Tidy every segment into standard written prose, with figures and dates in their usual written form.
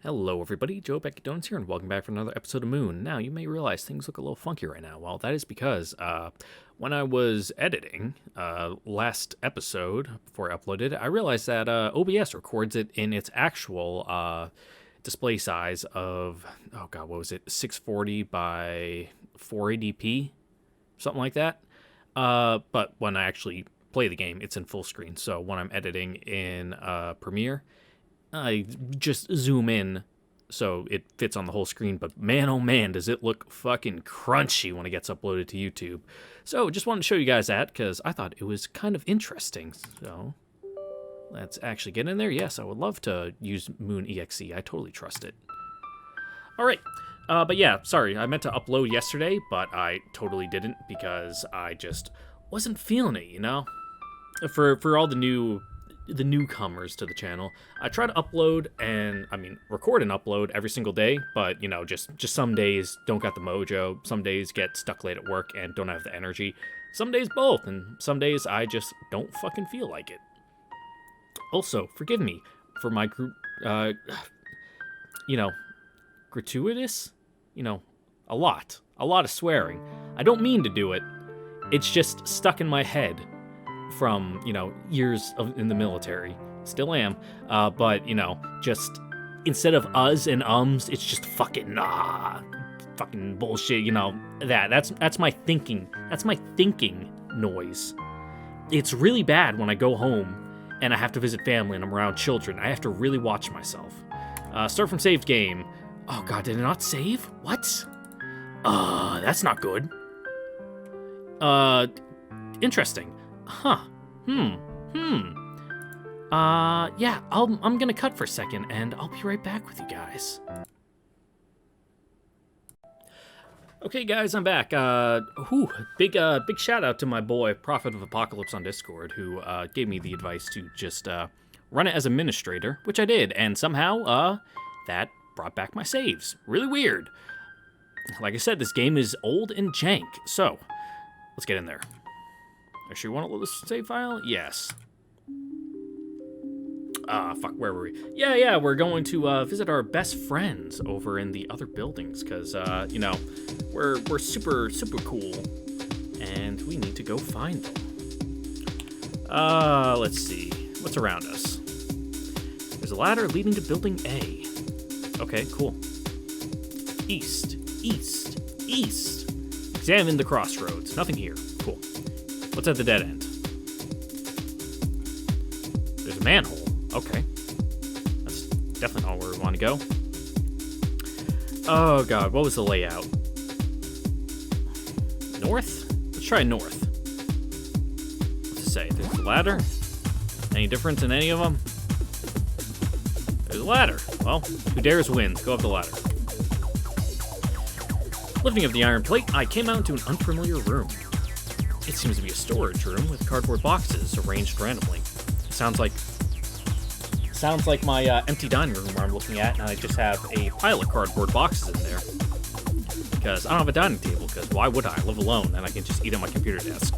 Hello everybody, Joe Becky Donuts here, and welcome back for another episode of Moon. Now, you may realize things look a little funky right now. Well, that is because when I was editing last episode, before I uploaded it, I realized that OBS records it in its actual display size of, 640 by 480p? Something like that. But when I actually play the game, it's in full screen. So when I'm editing in Premiere, I just zoom in so it fits on the whole screen, but man, oh man, does it look fucking crunchy when it gets uploaded to YouTube. So just wanted to show you guys that because I thought it was kind of interesting. So let's actually get in there. Yes, I would love to use Moon EXE. I totally trust it. All right. But yeah, sorry, I meant to upload yesterday, but I totally didn't because I just wasn't feeling it, you know? For all the newcomers to the channel, I try to record and upload every single day, but just some days don't got the mojo, some days get stuck late at work and don't have the energy, some days both, and some days I just don't fucking feel like it. Also, forgive me for my gratuitous, a lot of swearing. I don't mean to do it, it's just stuck in my head from, years in the military. Still am. But, just instead of us and ums, it's just fucking bullshit, that's my thinking. That's my thinking noise. It's really bad when I go home and I have to visit family and I'm around children. I have to really watch myself. Start from saved game. Oh god, did it not save? What? That's not good. Interesting. Huh. Yeah, I'm gonna cut for a second, and I'll be right back with you guys. Okay, guys, I'm back. Big shout out to my boy, Prophet of Apocalypse on Discord, who gave me the advice to just run it as administrator, which I did, and somehow that brought back my saves. Really weird. Like I said, this game is old and jank, so let's get in there. Actually, want to load this save file? Yes. Fuck, where were we? Yeah, we're going to visit our best friends over in the other buildings, because, we're super, super cool, and we need to go find them. Let's see. What's around us? There's a ladder leading to Building A. Okay, cool. East. Examine the crossroads. Nothing here. Cool. What's at the dead end? There's a manhole. Okay. That's definitely not where we want to go. Oh god, what was the layout? North? Let's try north. What's it say? There's a ladder? Any difference in any of them? There's a ladder. Well, who dares wins. Go up the ladder. Lifting up the iron plate, I came out into an unfamiliar room. It seems to be a storage room with cardboard boxes arranged randomly. Sounds like my empty dining room where I'm looking at, and I just have a pile of cardboard boxes in there. Because I don't have a dining table, because why would I? I live alone, and I can just eat at my computer desk.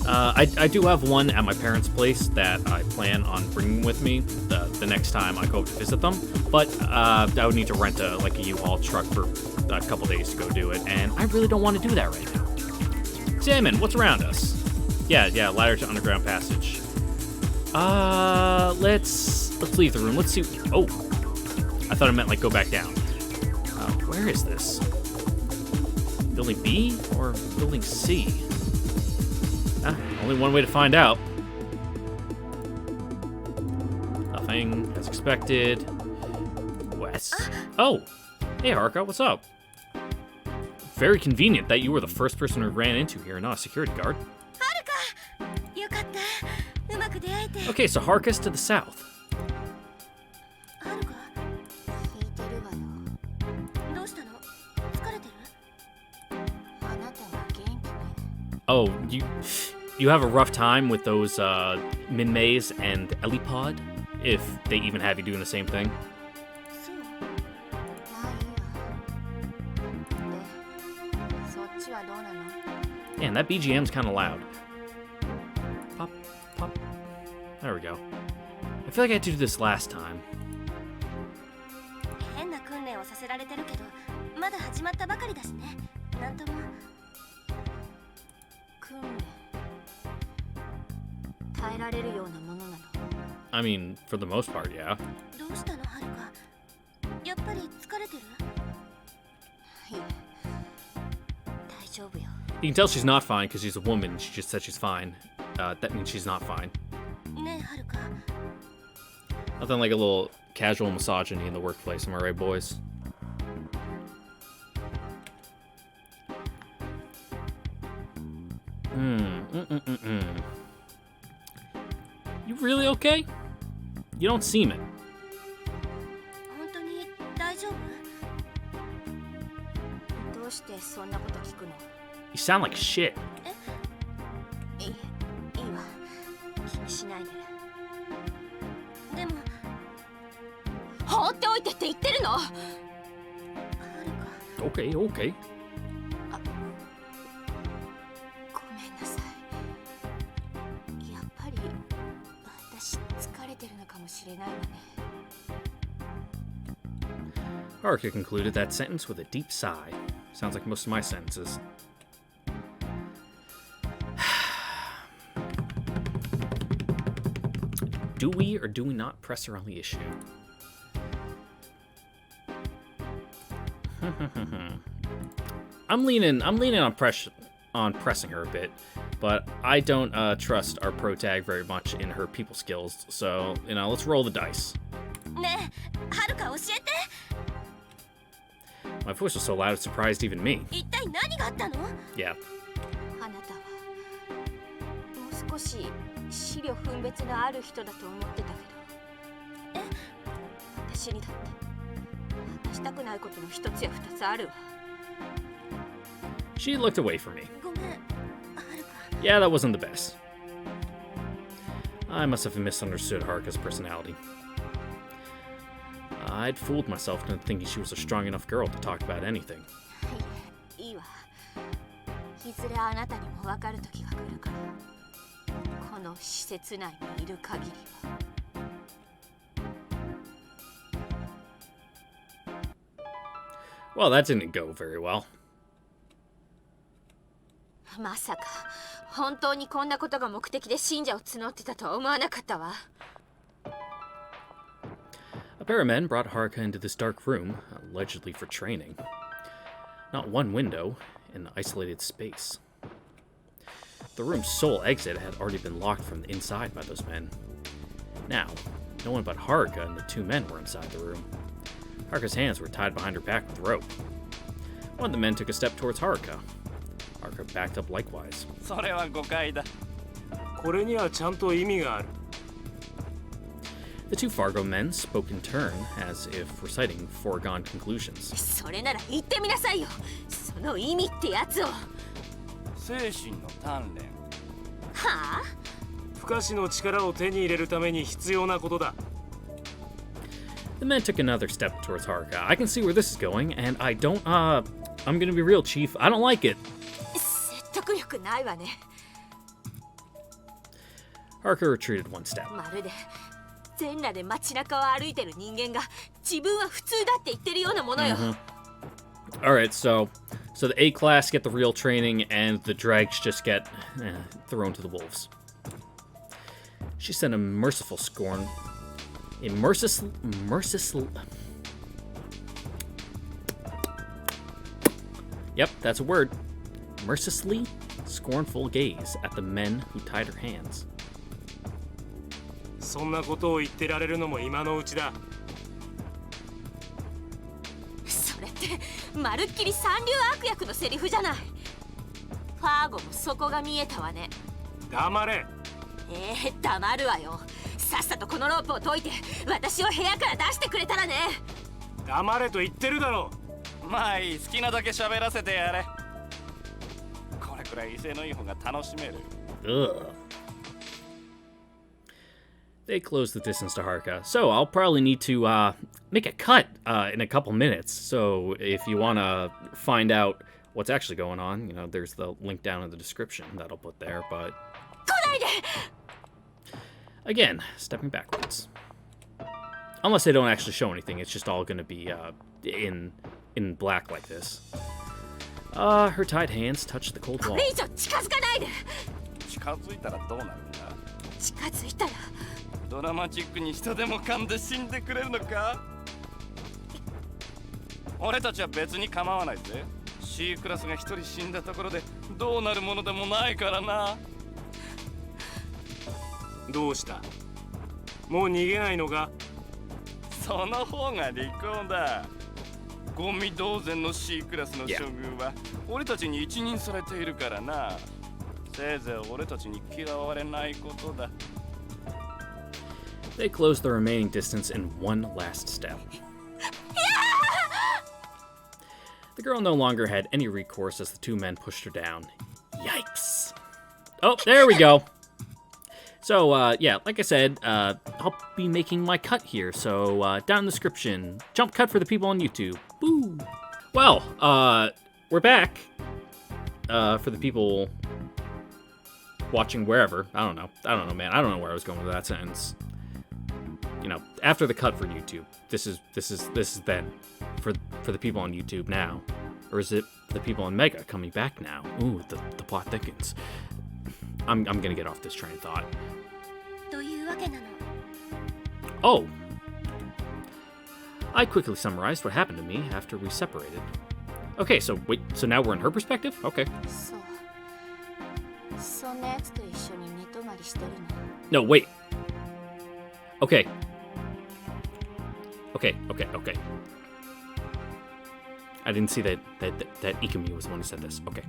I do have one at my parents' place that I plan on bringing with me the next time I go to visit them, but I would need to rent a U-Haul truck for a couple days to go do it, and I really don't want to do that right now. Examine what's around us. Yeah, ladder to underground passage. Let's leave the room. Let's see. Oh, I thought it meant go back down. Where is this? Building B or Building C? Only one way to find out. Nothing as expected. West. Oh, hey Haruka, what's up? Very convenient that you were the first person we ran into here, not a security guard. Haruka! Okay, so Haruka's to the south. Oh, you have a rough time with those Minmays and Elipod, if they even have you doing the same thing. Man, that BGM's kind of loud. Pop. There we go. I feel like I had to do this last time. させられてるけど、まだ始まったばかりだしね。なんとも。訓練。耐えられるようなものなの。I mean, for the most part, yeah. どうしたの、はるか。やっぱり疲れてる？いえ、大丈夫よ。You can tell she's not fine because she's a woman. She just said she's fine. That means she's not fine. ねえ、はるか。 Nothing like a little casual misogyny in the workplace, am I right, boys? You really okay? You don't seem it. 本当に大丈夫？どうしてそんなこと聞くの？ You sound like shit. いいわ。気にしないで。でも放っておいてって言ってるの？はるか。 Okay. ごめんなさい。やっぱり私疲れてるのかもしれないわね。 Haruka concluded that sentence with a deep sigh. Sounds like most of my sentences. Do we or do we not press her on the issue? I'm leaning on pressing her a bit, but I don't trust our pro tag very much in her people skills. So, let's roll the dice. ねえ、はるか教えて。 My voice was so loud it surprised even me. 一体何があったの？ Yeah. あなたはもう少し資料分別のある人だと思ってたけど。私にだって話したくないことも一つや二つあるわ。 She looked away from me. ごめん、はるか。 Yeah, that wasn't the best. I must have misunderstood Haruka's personality. I'd fooled myself into thinking she was a strong enough girl to talk about anything. いいわ。いずれあなたにも分かる時が来るから。この施設内にいる限りは。 Well, that didn't go very well. まさか本当にこんなことが目的で信者を募ってたとは思わなかったわ。 A pair of men brought Haruka into this dark room, allegedly for training. Not one window, an isolated space. The room's sole exit had already been locked from the inside by those men. Now, no one but Haruka and the two men were inside the room. Haruka's hands were tied behind her back with rope. One of the men took a step towards Haruka. Haruka backed up likewise. それは誤解だ。これにはちゃんと意味がある。 The two Fargo men spoke in turn, as if reciting foregone conclusions. それなら言ってみなさいよ。その意味ってやつを。精神の鍛錬。はあ？不可視の力を手に入れるために必要なことだ。 The men took another step towards Haruka. I can see where this is going, and I don't, I'm gonna be real, Chief. I don't like it. 説得力ないわね。 Haruka retreated one step. まるで全裸で街中を歩いてる人間が自分は普通だって言ってるようなものよ。Alright, so the A class get the real training, and the dregs just get thrown to the wolves. She sent a merciful scorn. A merciless. Yep, that's a word. Mercilessly scornful gaze at the men who tied her hands. そんなことを言ってられるのも今のうちだ。それってまるっきり三流悪役のセリフじゃない。ファーゴもそこが見えたわね。黙れ。黙るわよ。さっさとこのロープを解いて私を部屋から出してくれたらね。黙れと言ってるだろう。まあいい、好きなだけ喋らせてやれ。これくらい威勢のいい方が楽しめる。 Ugh. They closed the distance to Haruka, so I'll probably need to make a cut in a couple minutes. So if you want to find out what's actually going on, there's the link down in the description that I'll put there. But 来ないで。 again, stepping backwards. Unless they don't actually show anything, it's just all gonna be in black like this. Her tied hands touch the cold こ wall. れ以上近づかないで。近づいたらどうなるんだ？近づいたらドラマチックに人でも噛んで死んでくれるのか？俺たちは別に構わないぜ。C クラスが一人死んだところでどうなるものでもないからな。どうした？もう逃げないのか？その方が利口だ。ゴミ同然の C クラスの将軍は俺たちに一任されているからな。せいぜい俺たちに嫌われないことだ。They closed the remaining distance in one last step. The girl no longer had any recourse as the two men pushed her down. Yikes. Oh, there we go. So, yeah, like I said, I'll be making my cut here, so down in the description, jump cut for the people on YouTube. Woo! Well, we're back. For the people watching wherever. I don't know, man. I don't know where I was going with that sentence. You know, after the cut for YouTube, this is then for the people on YouTube now, or is it for the people on Mega coming back now? Ooh, the plot thickens. I'm gonna get off this train of thought. というわけなの。 Oh, I quickly summarized what happened to me after we separated. Okay, so wait, so now we're in her perspective? Okay. そう。そんなやつと一緒に寝泊まりしてるの。 No, wait. Okay. I didn't see that Ikumi was the one who said this. Okay.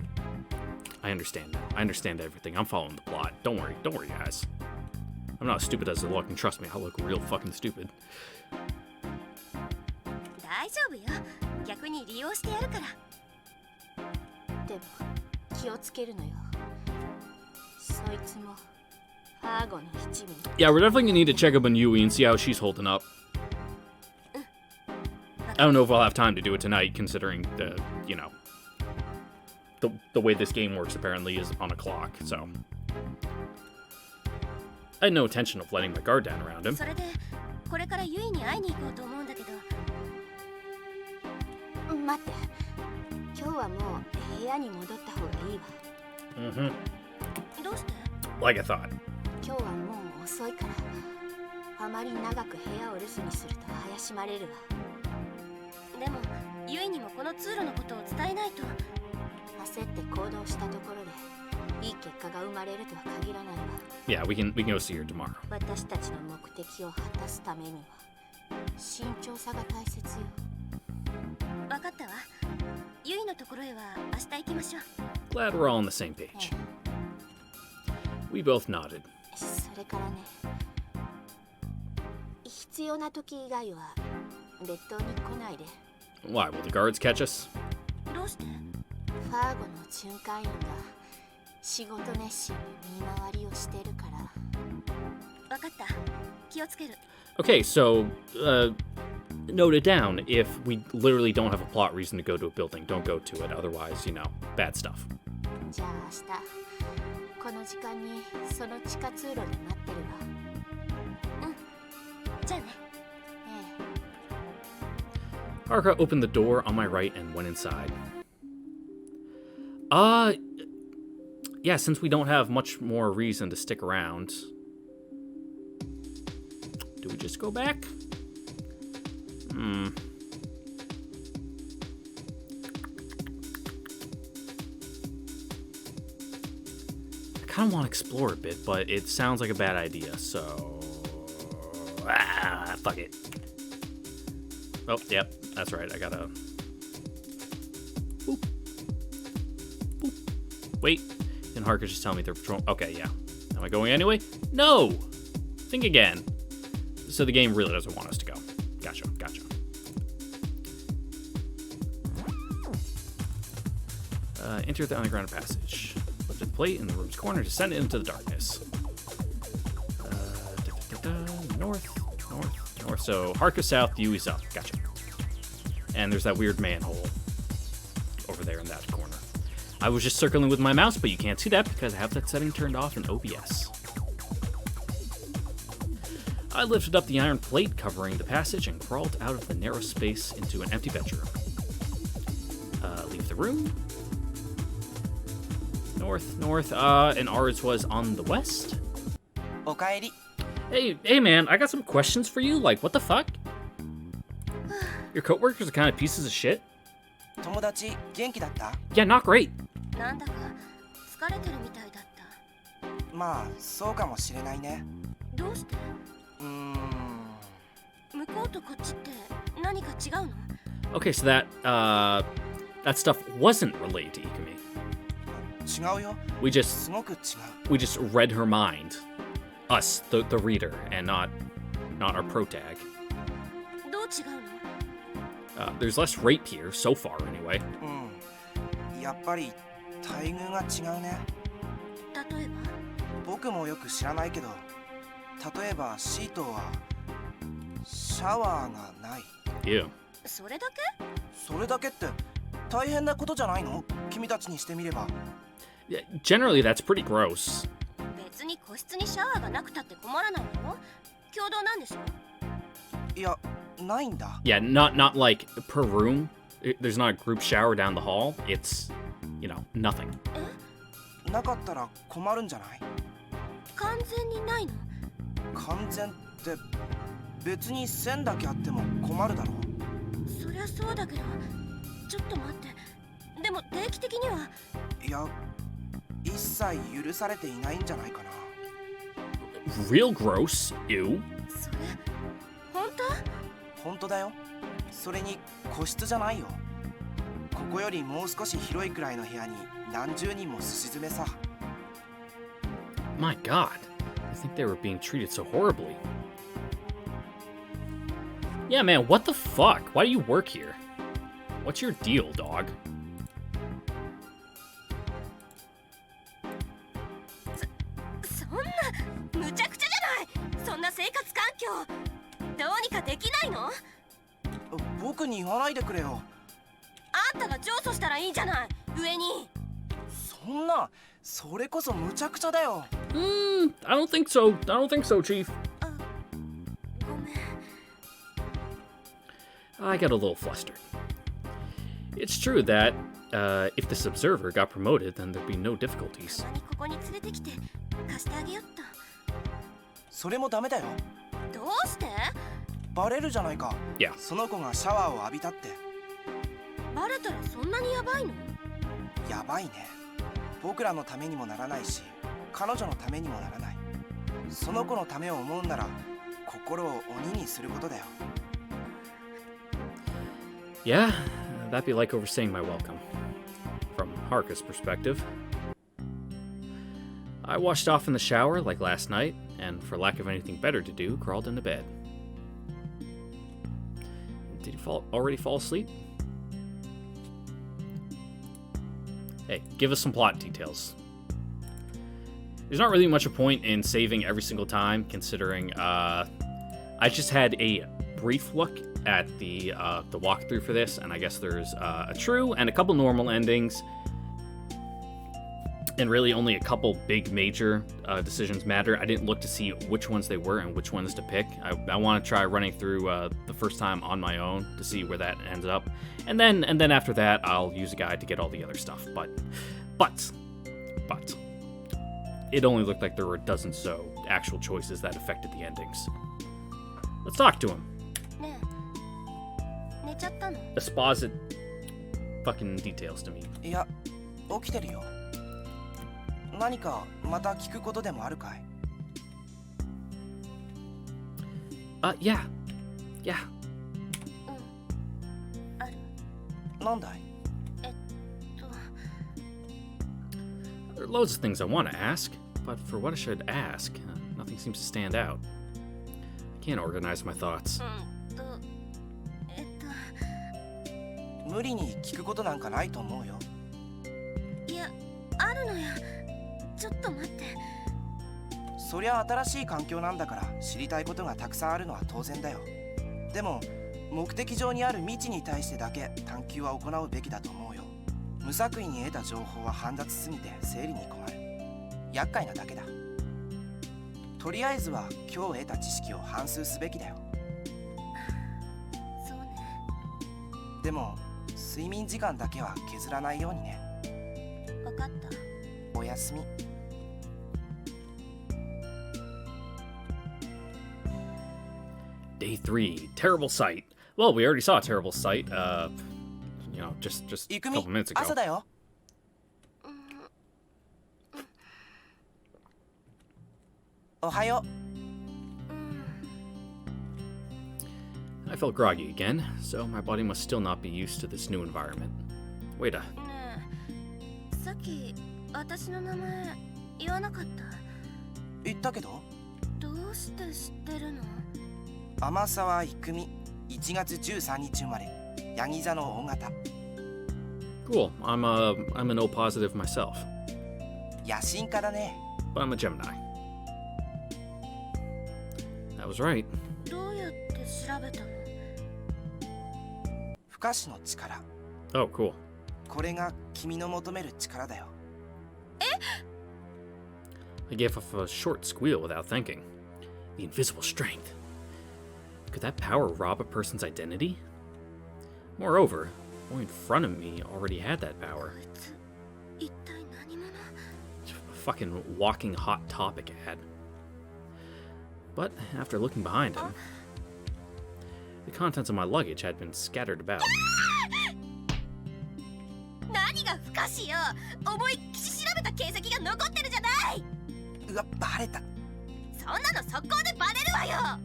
I understand now. I understand everything. I'm following the plot. Don't worry, guys. I'm not as stupid as I look, and trust me, I look real fucking stupid. 大丈夫よ。逆に利用してやるから。でも気をつけるのよ。そいつもファーゴの一味。 Yeah, we're definitely gonna need to check up on Yui and see how she's holding up. I don't know if I'll have time to do it tonight, considering the, you know, the way this game works apparently is on a clock, so. I had no intention of letting my guard down around him. それでこれからユイに会いに行こうと思うんだけど。待って。今日はもう部屋に戻った方がいいわ。どうして？ Like I thought. 今日はもう遅いから。あまり長く部屋を留守にすると怪しまれるわ。でもユイにもこの通路のことを伝えないと。焦って行動したところでいい結果が生まれるとは限らないわ。Yeah, we can go see her tomorrow. 私たちの目的を果たすためには慎重さが大切よ。分かったわ。ユイのところへは明日行きましょう。 Glad we're all on the same page. We both nodded. それからね。必要な時以外は列島に来ないで。 Why, will the guards catch us? どうして？ファーゴの巡回員が仕事熱心に見回りをしてるから。分かった。気をつける。 Okay, so, note it down. If we literally don't have a plot reason to go to a building, don't go to it. Otherwise, you know, bad stuff. じゃあ明日この時間にその地下通路で待ってるわ。うん。じゃあね。Haruka opened the door on my right and went inside. Yeah, since we don't have much more reason to stick around, do we just go back? I kind of want to explore a bit, but it sounds like a bad idea, so... fuck it. Oh, yep, that's right, I gotta... Boop. Boop. Wait, and Haruka just tell me they're patrolling. Okay, yeah. Am I going anyway? No! Think again. So the game really doesn't want us to go. Gotcha. Enter the underground passage. Lift the plate in the room's corner, descend into the darkness. North. So Haruka south, Yui's up. Gotcha. And there's that weird manhole over there in that corner. I was just circling with my mouse, but you can't see that because I have that setting turned off in OBS. I lifted up the iron plate covering the passage and crawled out of the narrow space into an empty bedroom. Leave the room. North, and ours was on the west? おかえり。 Hey man, I got some questions for you. Like, what the fuck? Your coworkers are kind of pieces of shit? 友達元気だった？ Yeah, not great. なんだか疲れてるみたいだった。まあそうかもしれないね。どうして？向こうとこっちって何か違うの？ Okay, so that stuff wasn't relayed to Ikumi. 違うよ。 We just すごく違う。 read her mind. Us, the reader, and not our protag. どう違うの？ There's less rape here, so far anyway. やっぱり待遇が違うね。例えば？僕もよく知らないけど、例えばシートはシャワーがない。 Ew. それだけ？それだけって大変なことじゃないの？君たちにしてみれば。Yeah, generally, that's pretty gross. 別に個室にシャワーがなくたって困らないの？共同なんでしょ？いや、ないんだ。 Yeah, not like per room. There's not a group shower down the hall. It's, nothing. なかったら困るんじゃない？完全にないの？完全って別に線だけあっても困るだろ。そりゃそうだけど、ちょっと待って。でも定期的には。いや、一切許されていないんじゃないかな。 Real gross. Ew. それ本当？本当だよ。それに個室じゃないよ。ここよりもう少し広いくらいの部屋に何十人もすし詰めさ。 My God. I think they were being treated so horribly. Yeah, man, what the fuck? Why do you work here? What's your deal, dog? そんなむちゃくちゃじゃない。そんな生活環境どうにかできないの？僕に言わないでくれよ。あんたが上訴したらいいじゃない。上に。そんな、それこそむちゃくちゃだよ。I don't think so. I don't think so, Chief. ごめん。I got a little flustered. It's true that if this observer got promoted, then there'd be no difficulties. たまにここに連れてきて貸してあげよった。それもダメだよ。どうして？バレるじゃないか。 Yeah. その子がシャワーを浴びたって。バレたらそんなにヤバいの？やばいね。僕らのためにもならないし、彼女のためにもならない。その子のためを思うなら、心を鬼にすることだよ。Yeah, that'd be like overstaying my welcome. From Haruka's perspective. I washed off in the shower like last night, and for lack of anything better to do, crawled into bed. Did you already fall asleep? Hey, give us some plot details. There's not really much a point in saving every single time, considering I just had a brief look at the walkthrough for this, and I guess there's a true and a couple normal endings, and really only a couple big major decisions matter. I didn't look to see which ones they were and which ones to pick. I want to try running through the first time on my own to see where that ends up, and then after that I'll use a guide to get all the other stuff. But it only looked like there were a dozen so actual choices that affected the endings. Let's talk to him. ねえ、寝ちゃったの？ Exposit fucking details to me. いや、起きてるよ。何かまた聞くことでもあるかい？ Yeah. ある。なんだい？There are loads of things I want to ask, but for what I should ask, nothing seems to stand out. I can't organize my thoughts. 無理に聞くことなんかないと思うよ。いや、あるのよ。ちょっと待って。そりゃ新しい環境なんだから知りたいことがたくさんあるのは当然だよ。でも目的上にある未知に対してだけ探求は行うべきだと思うよ。無作為に得た情報は煩雑すぎて整理に困る。厄介なだけだ。とりあえずは今日得た知識を反芻すべきだよ。そうね。でも睡眠時間だけは削らないようにね。分かった。おやすみ。Day 3, terrible sight. Well, we already saw a terrible sight, just a いく couple み、 minutes ago. 朝だよ。おはよ I felt groggy again, so my body must still not be used to this new environment. Wait a... ねえ、さっき私の名前言わなかった？う。言ったけど。どうして知ってるの？天沢いくみ、1月13日生まれ、ヤギ座の大型。Cool, I'm an O positive myself, 野心家だね。 but I'm a Gemini. That was right. どうやって調べたの？不可視の力。 Oh, cool. これが君の求める力だよ。 I gave off a short squeal without thinking. The invisible strength. Could that power rob a person's identity? Moreover, the one in front of me already had that power. 一体何者？ A fucking walking hot topic ad. But after looking behind him, the contents of my luggage had been scattered about. 何が不可視よ。思いっきし調べた形跡が残ってるじゃない。うわ、バレた。そんなの速攻でバレるわよ。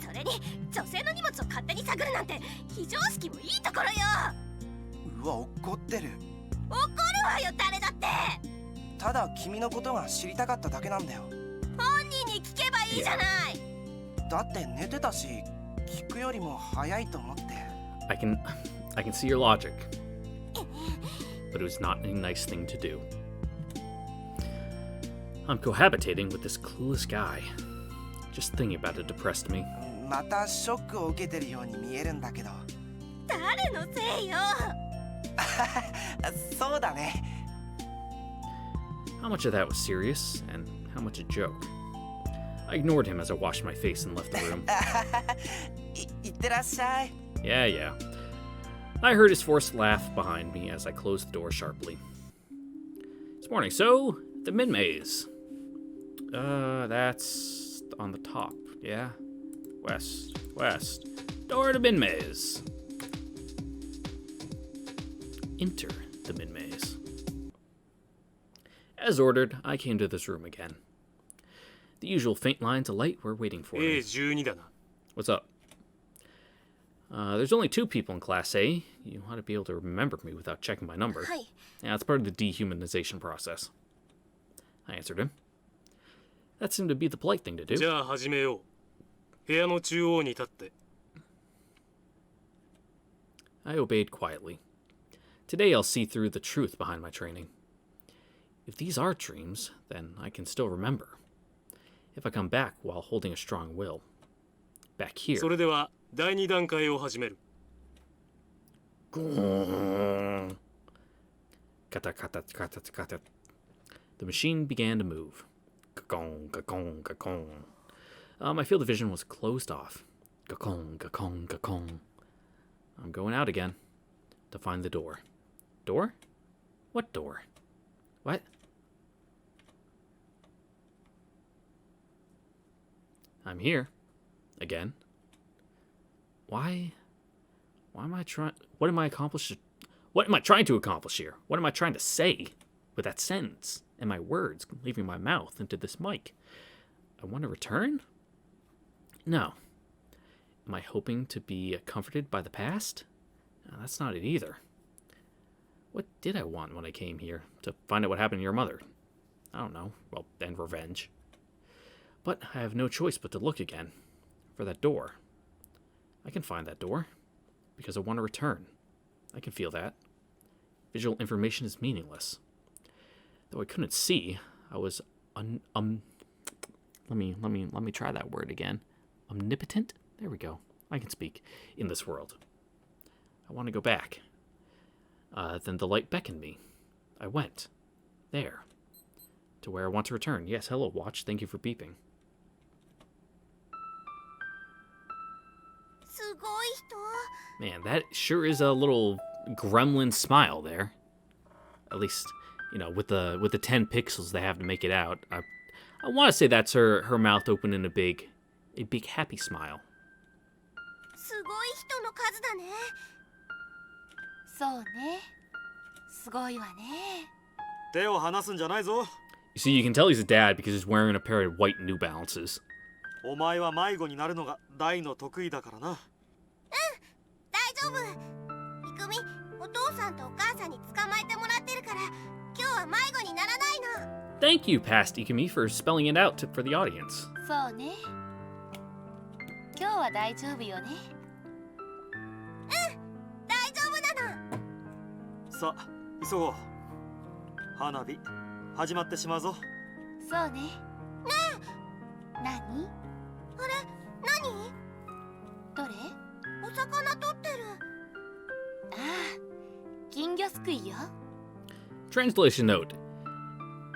それに女性の荷物を勝手に探るなんて非常識もいいところよ。うわ、怒ってる。怒るわよ、誰だって。ただ君のことが知りたかっただけなんだよ。本人に聞けばいいじゃない。だって寝てたし、聞くよりも早いと思って。I can see your logic, but it was not a nice thing to do. I'm cohabitating with this clueless guy. Just thinking about it depressed me. またショックを受けてるように見えるんだけど。誰のせいよ。そうだね。How much of that was serious, and how much a joke? I ignored him as I washed my face and left the room. いってらっしゃい。 Yeah. I heard his forced laugh behind me as I closed the door sharply. This morning, so, the mid-maze. That's on the top, yeah? West. Door to mid-maze. Enter the mid-maze. As ordered, I came to this room again. The usual faint lines of light were waiting for me. A12 だな。 What's up? There's only 2 people in Class A. You ought to be able to remember me without checking my number. はい。 Yeah, it's part of the dehumanization process. I answered him. That seemed to be the polite thing to じ do. ゃあ始めよう。部屋の中央に立って。 I obeyed quietly. Today I'll see through the truth behind my training. If these are dreams, then I can still remember. If I come back while holding a strong will. Back here. それでは第2段階を始める。 The machine began to move. My field of vision was closed off. I'm going out again to find the door. Door? What door? What? I'm here. Again. Why am I trying... What am I trying to accomplish here? What am I trying to say with that sentence and my words leaving my mouth into this mic? I want to return? No. Am I hoping to be comforted by the past? No, that's not it either. What did I want when I came here? To find out what happened to your mother? I don't know. Well, and revenge. But I have no choice but to look again. For that door. I can find that door. Because I want to return. I can feel that. Visual information is meaningless. Though I couldn't see, I was let me try that word again. Omnipotent? There we go. I can speak in this world. I want to go back. Then the light beckoned me. I went. There. To where I want to return. Yes, hello, watch. Thank you for beeping. Man, that sure is a little gremlin smile there. At least, with the 10 pixels they have to make it out. I want to say that's her mouth open in a big happy smile. すごい人の数だね。そうね。すごいわね。手を離すんじゃないぞ。 You see, you can tell he's a dad because he's wearing a pair of white New Balances. お前は迷子になるのが大の得意だからな。大丈夫。いくみ、お父さんとお母さんに捕まえてもらってるから、今日は迷子にならないの。Thank you, past Ikumi, for spelling it out for the audience. そうね。今日は大丈夫よね。大丈夫なの。さあ、急ごう。花火、始まってしまうぞ。そうね。ねえ。何？あれ、何？どれ？お魚取ってる。ああ、金魚すくいよ。Translation note.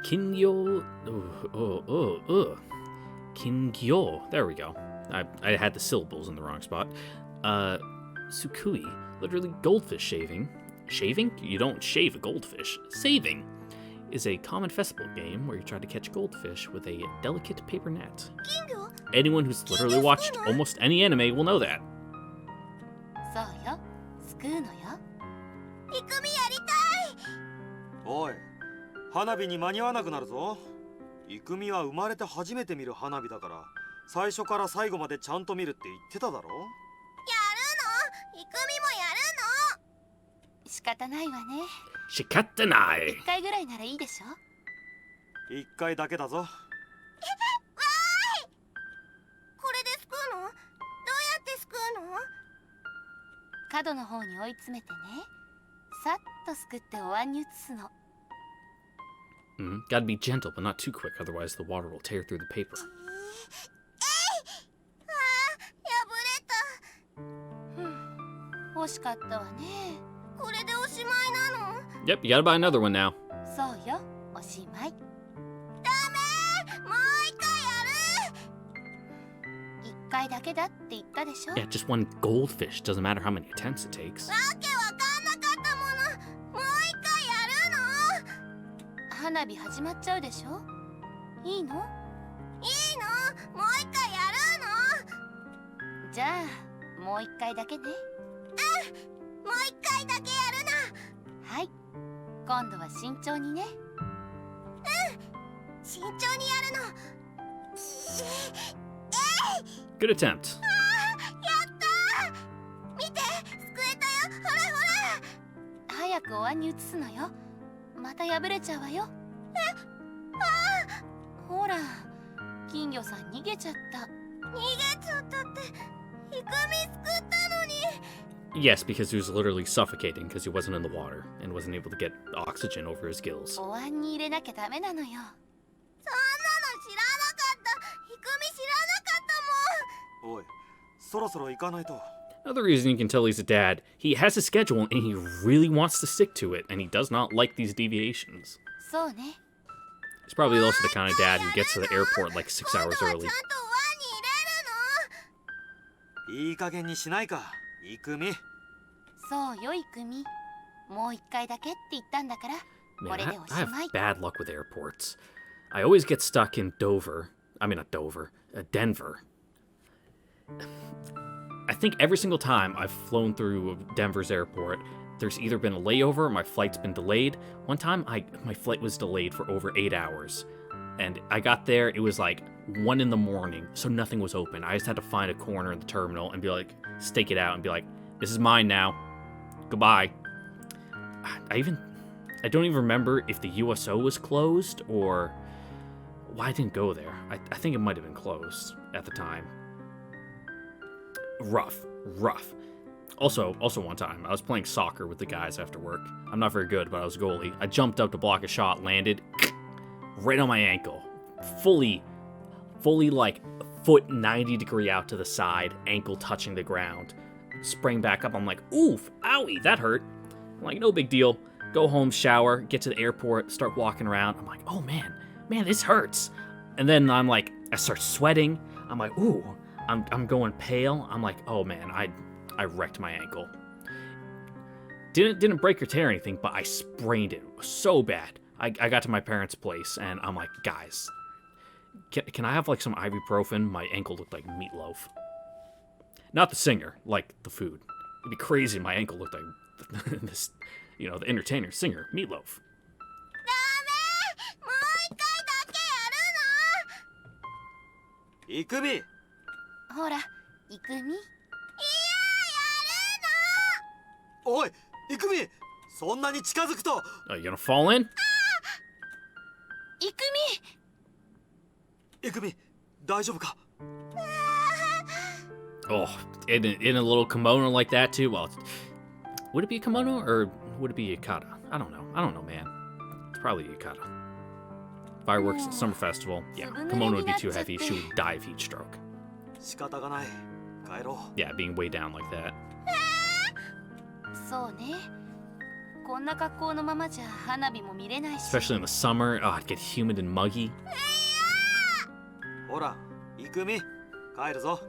Kingyo... Kingyo. There we go. I had the syllables in the wrong spot. Sukui. Literally goldfish shaving. Shaving? You don't shave a goldfish. Saving is a common festival game where you try to catch goldfish with a delicate paper net. 金魚？ Anyone who's literally watched almost any anime will know that. そうよ。すくうのよ。いくみやりたい。おい、花火に間に合わなくなるぞ。イクミは生まれて初めて見る花火だから、最初から最後までちゃんと見るって言ってただろ。やるの？いくみもやるの？仕方ないわね。Shikatanai. 一回ぐらいならいいでしょ。一回だけだぞ。わーい。これですくうの？どうやってすくうの？角の方に追い詰めてね。さっとすくってお椀に移すの。Gotta be gentle, but not too quick, otherwise the water will tear through the paper. 破れた。惜しかったわね。これでおしまいなの？ Yep, you gotta buy another one now. そうよ、おしまい。ダメ！もう一回やる！一回だけだって言ったでしょ。 Yeah, just one goldfish. Doesn't matter how many attempts it takes. わけわかんなかったもの。もう一回やるの？花火始まっちゃうでしょ。いいの？いいの？もう一回やるの？じゃあ、もう一回だけね。もう一回だけやるな。はい。今度は慎重にね。慎重にやるの。Good attempt. やったー！見て、すくえたよ。ほらほら。早くお椀に移すのよ。また破れちゃうわよ。ほら、金魚さん逃げちゃった。逃げちゃったって、イクミすくったのに。Yes, because he was literally suffocating because he wasn't in the water and wasn't able to get oxygen over his gills. お椀に入れなきゃダメなのよ。そんなの知らなかった。イクミ知らなかったもん。おい、そろそろ行かないと。 Another reason you can tell he's a dad, he has a schedule and he really wants to stick to it, and he does not like these deviations. そうね。 He's probably also the kind of dad who gets to the airport like 6 hours 今度は early. ちゃんとお椀に入れるの？いい加減にしないか、イクミ。そうよ、イクミ。もう一回だけって言ったんだから、こ Man, れ I, でおし I have まい。 bad luck with airports. I always get stuck in Dover. I mean, not Dover, Denver. I think every single time I've flown through Denver's airport, there's either been a layover or my flight's been delayed. One time, my flight was delayed for over 8 hours. And I got there, it was like 1 in the morning, so nothing was open. I just had to find a corner in the terminal and be like, stake it out and be like, this is mine now. Goodbye. I don't even remember if the USO was closed or why I didn't go there. I think it might have been closed at the time. Rough. Also one time, I was playing soccer with the guys after work. I'm not very good, but I was a goalie. I jumped up to block a shot, landed right on my ankle. Fully like foot 90 degree out to the side, ankle touching the ground. Sprang back up, I'm like, oof, owie, that hurt. I'm like, no big deal. Go home, shower, get to the airport, start walking around. I'm like, oh man, this hurts. And then I'm like, I start sweating. I'm like, ooh, I'm going pale. I'm like, oh man, I wrecked my ankle. Didn't break or tear anything, but I sprained it so bad. I got to my parents' place, and I'm like, guys, can I have like some ibuprofen? My ankle looked like meatloaf. Not the singer, like the food. It'd be crazy if my ankle looked like this, the entertainer, singer, meatloaf. もう一回だけやるの。イクミ、ほら、イクミ。おいイクミ、そんなに近づくと。 You gonna fall in? イクミ。イクミ、大丈夫か。 Oh, in a little kimono like that too? Well, would it be a kimono or would it be a yukata? I don't know, man. It's probably a yukata. Fireworks, summer festival. Yeah, kimono would be too heavy. She would die of heat stroke. 仕方がない。帰ろう。 Yeah, being way down like that. そうね。こんな格好のままじゃ花火も見れないし。 Especially in the summer. Oh, it'd get humid and muggy. ほら、イクミ、帰るぞ。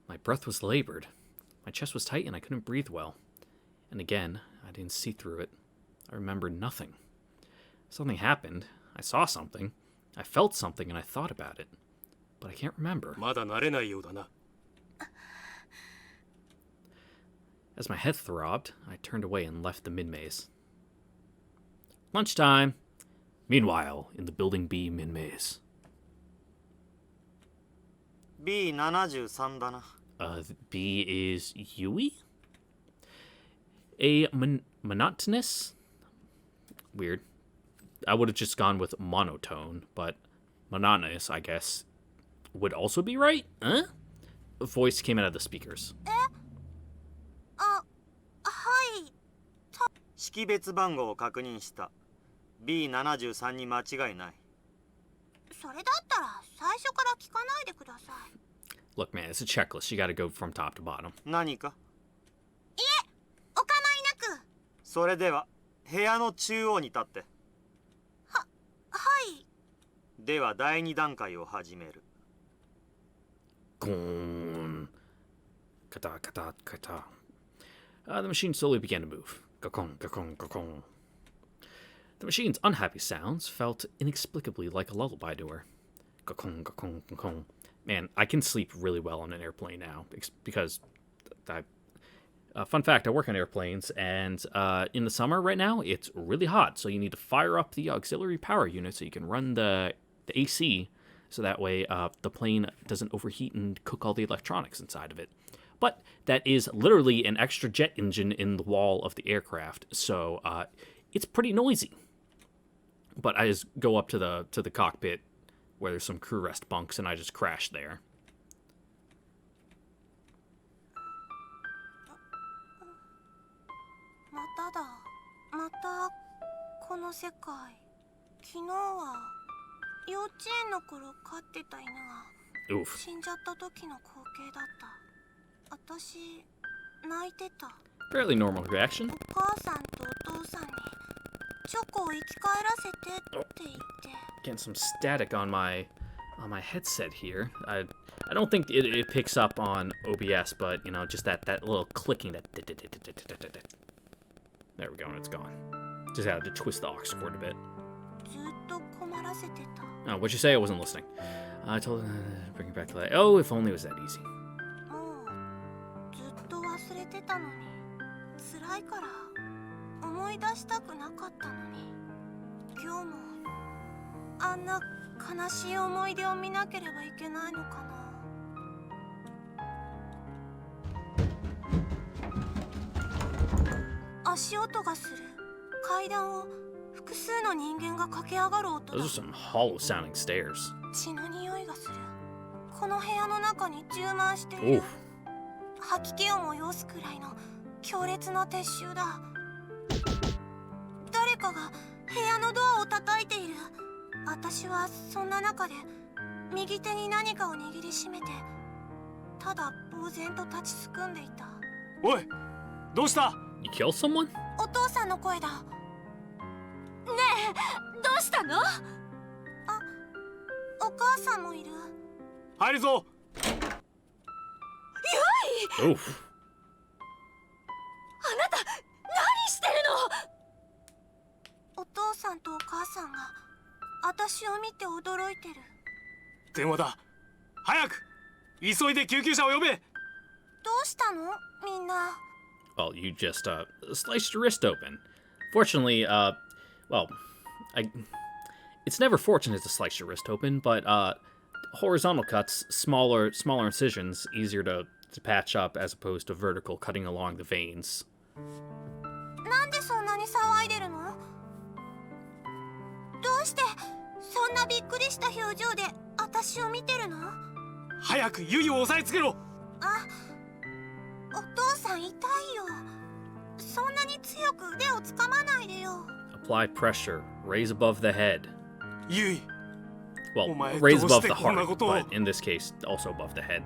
My breath was labored. My chest was tight and I couldn't breathe well. And again, I didn't see through it. I remembered nothing. Something happened. I saw something. I felt something and I thought about it. But I can't remember. まだ慣れないようだな。 As my head throbbed, I turned away and left the mid-maze. Lunchtime. Meanwhile, in the Building B mid-maze. B73 だな。 B is Yui? A monotonous? Weird. I would have just gone with monotone, but monotonous, I guess, would also be right? Huh? A voice came out of the speakers. あ、はい。識別番号を確認した。B73 に間違いない。それだったら最初から聞かないでください。 Look, man, it's a checklist. You gotta go from top to bottom. 何か。いえ、お構いなく。それでは部屋の中央に立って。はい。では第2段階を始める。 Gong. Kata, kata, kata. The machine slowly began to move. Gakong, gakong, gakong. The machine's unhappy sounds felt inexplicably like a lullaby to her. Gakong, gakong, gakong. Man, I can sleep really well on an airplane now because fun fact, I work on airplanes, and in the summer right now, it's really hot, so you need to fire up the auxiliary power unit so you can run the AC, so that way the plane doesn't overheat and cook all the electronics inside of it. But that is literally an extra jet engine in the wall of the aircraft, so it's pretty noisy. But I just go up to the cockpit where there's some crew rest bunks, and I just crash there. まただ。またこの世界。昨日は幼稚園の頃飼ってた犬が Oof. 死んじゃった時の光景だった。私泣いてた。 Fairly normal reaction. お母さんとお父さんにチョコを生き返らせてって言って。 Getting some static on my headset here. I don't think it picks up on OBS, but just that little clicking, that there we go, and it's gone. Just had to twist the aux cord a bit. ずっと困らせてた。 Oh, what'd you say? I wasn't listening. I told bring it back to life. Oh, if only it was that easy. もうずっと忘れてたのに辛いから思い出したくなかったのに今日もあんな悲しい思い出を見なければいけないのかな。足音がする。階段を複数の人間が駆け上がる音だ。 Those are some hollow sounding stairs. 血の匂いがする。この部屋の中に充満している。 Oof. 吐き気を催すくらいの強烈な鉄臭だ。誰かが部屋のドアを叩いている。私はそんな中で右手に何かを握りしめてただ呆然と立ちすくんでいた。おい、どうした？ You kill someone? お父さんの声だ。どうしたの？お母さんもいる。入るぞ。 Oof. あなた何してるの？お父さんとお母さんが私を見て驚いてる。電話だ。早く急いで救急車を呼べ。どうしたのみんな。 Well, you just sliced your wrist open. Fortunately, well, it's never fortunate to slice your wrist open, but horizontal cuts, smaller incisions, easier to patch up as opposed to vertical cutting along the veins. なんでそんなに騒いでるの？どうしてそんなびっくりした表情で私を見てるの？早くユイを押さえつけろ。お父さん痛いよ。そんなに強く腕をつかまないでよ。 Apply pressure, raise above the head. ユイ。 Well, お前 raise どう above して the こんな heart, ことを。 but in this case, also above the head.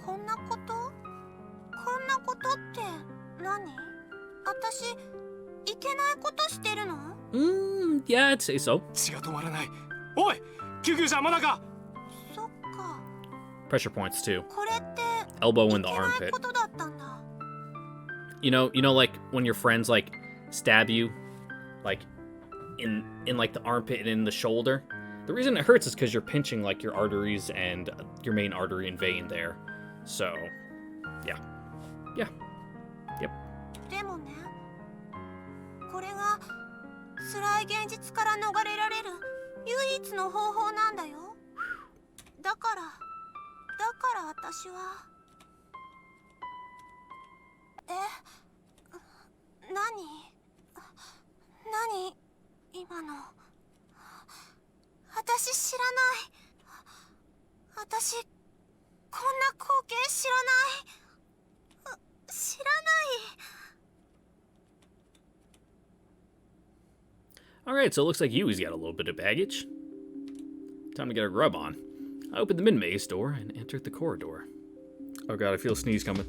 こんなことって何？私いけないことしてるの？ Yeah, I'd say so. 血が止まらない。おい、救急車まだか。そっか。 Pressure points too. これって Elbow い in け the ない armpit. ことだったんだ。You know, like when your friends like stab you, like in like the armpit and in the shoulder. The reason it hurts is because you're pinching like your arteries and your main artery and vein there. So, yeah. Yep. でもね、これが辛い現実から逃れられる唯一の方法なんだよ。だから私は。何今の。私知らない。私こんな光景知らない。知らない。 Alright, so it looks like Yui's got a little bit of baggage. Time to get a grub on. I opened the mid-maze door and entered the corridor. Oh god, I feel a sneeze coming.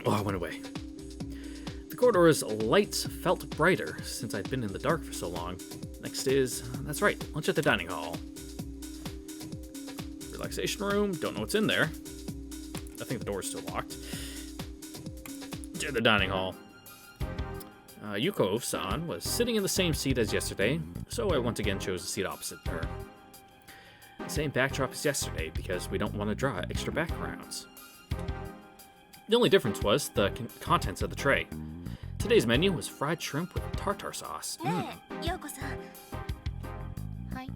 Oh, I went away. The corridor's lights felt brighter since I'd been in the dark for so long. Next is, that's right, lunch at the dining hall. Relaxation room, don't know what's in there. I think the door's still locked. To the dining hall. Yuko-san was sitting in the same seat as yesterday, so I once again chose a seat opposite her. The same backdrop as yesterday, because we don't want to draw extra backgrounds. The only difference was the contents of the tray. Today's menu was fried shrimp with tartar sauce. ねえ、陽子さん。はい。